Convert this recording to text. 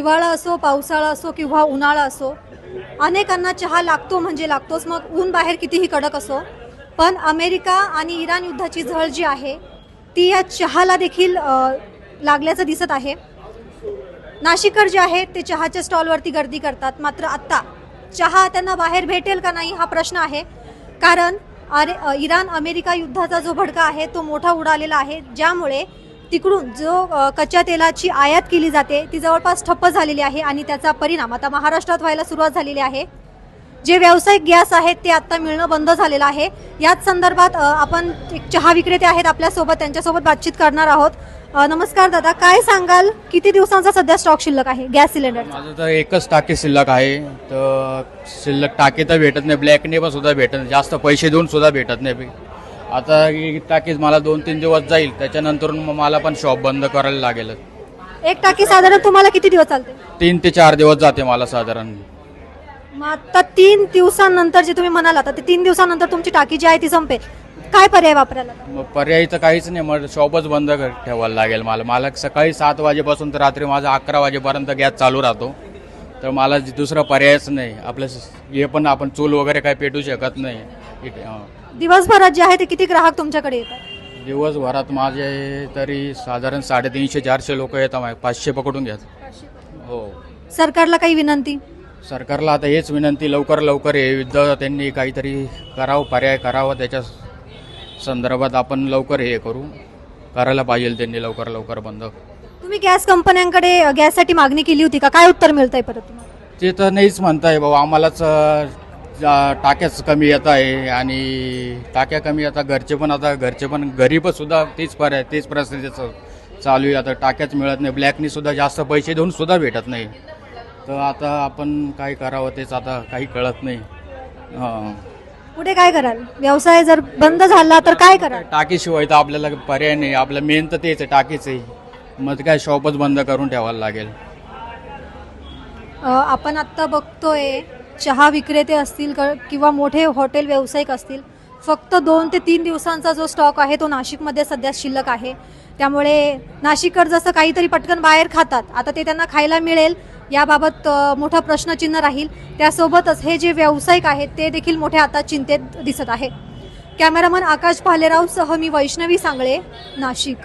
हिवाळा असो, पावसाळा असो किंवा उन्हाळा असो, अनेकांना चहा लागतो म्हणजे लागतोच, मग ऊन बाहेर कितीही कडक असो. पण अमेरिका आणि इराण युद्धाची झळ जी आहे ती या चहाला देखील लागल्याचं दिसत आहे. नाशिककर जे आहेत ते चहाच्या स्टॉलवरती गर्दी करतात. मात्र आत्ता चहा त्यांना बाहेर भेटेल का नाही हा प्रश्न आहे. कारण इराण अमेरिका युद्धाचा जो भडका आहे तो मोठा उडालेला आहे, ज्यामुळे तिकडून जो कच्च्या तेलाची आयात केली जाते ती जवळपास ठप्प झालेली आहे आणि त्याचा परिणाम आता महाराष्ट्रात व्हायला सुरुवात झालेली आहे. जे व्यावसायिक गॅस आहेत ते आता मिळणं बंद झालेलं आहे. याच संदर्भात आपण एक चहा विक्रेते आहेत आपल्यासोबत, त्यांच्यासोबत बातचीत करणार आहोत. नमस्कार दादा, काय सांगाल, किती दिवसांचा सध्या स्टॉक शिल्लक आहे गॅस सिलेंडर? माझं तर एकच टाकी शिल्लक आहे. तर शिल्लक टाकी तर भेटत नाही, ब्लॅकने पण सुद्धा भेटत नाही, जास्त पैसे देऊन सुद्धा भेटत नाही. आता ही टाकीच मला 2-3 दिवस जाईल, त्याच्यानंतर मग मला पण शॉप बंद करायला लागेल. एक टाकी साधारण तुम्हाला किती दिवस चालते? 3 ते 4 दिवस जाते मला साधारण. मग आता 3 दिवसांनंतर जे तुम्ही म्हणाला तर 3 दिवसांनंतर तुमची टाकी जी आहे ती संपेल, काय पर्याय वापरायला? मग पर्याय तर काहीच नाही, मग शॉपच बंद ठेवायला लागेल मला सकाळी 7 वाजेपासून तर रात्री माझा 11 वाजेपर्यंत गॅस चालू राहतो. तर मला दुसरा पर्यायच नाही. आपलं हे पण आपण चूल वगैरे काय पेटू शकत नाही. दिवसभरात जे आहे ते किती ग्राहक तुमच्याकडे येतात? दिवसभरात माझे तरी साधारण 350-400 लोक येतात. 500 पकडून घ्या. हो. सरकारला काही विनंती? सरकारला आता हेच विनंती, लवकर हे युद्ध त्यांनी काहीतरी करावं, पर्याय करावा. त्याच्या संदर्भात आपण लवकर हे करायला पाहिजे त्यांनी लवकर बंद. तुम्ही गॅस कंपन्यांकडे गॅससाठी मागणी केली होती का? काय उत्तर मिळतंय परत तुम्हाला? ते तर नाहीच म्हणताय बाबा, आम्हालाच टाक्याच कमी येत आहे आणि टाक्या कमी येतात. घरचे पण गरीब सुद्धा तेच परिस्थिती चालू आहे. आता टाक्याच मिळत नाही, ब्लॅकनी सुद्धा जास्त पैसे देऊन सुद्धा भेटत नाही. तर आता आपण काय करावं तेच आता काही कळत नाही. पुढे काय कराल? व्यवसाय जर बंद झाला तर काय कराल? टाकीशिवाय तर आपल्याला पर्याय नाही. आपलं मेन तर तेच आहे, टाकीच आहे. मग काय शॉपच बंद करून ठेवायला लागेल. आपण आत्ता बघतोय चहा विक्रेते असतील किंवा मोठे हॉटेल व्यावसायिक असतील, फक्त 2 ते 3 दिवसांचा जो स्टॉक आहे तो नाशिकमध्ये सध्या शिल्लक आहे. त्यामुळे नाशिककर जसं काहीतरी पटकन बाहेर खातात, आता ते त्यांना खायला मिळेल याबाबत मोठा प्रश्नचिन्ह राहील. त्यासोबतच हे जे व्यावसायिक आहेत ते देखील मोठ्या आता चिंतेत दिसत आहे. कॅमेरामन आकाश भालेराव सह मी वैष्णवी सांगळे, नाशिक.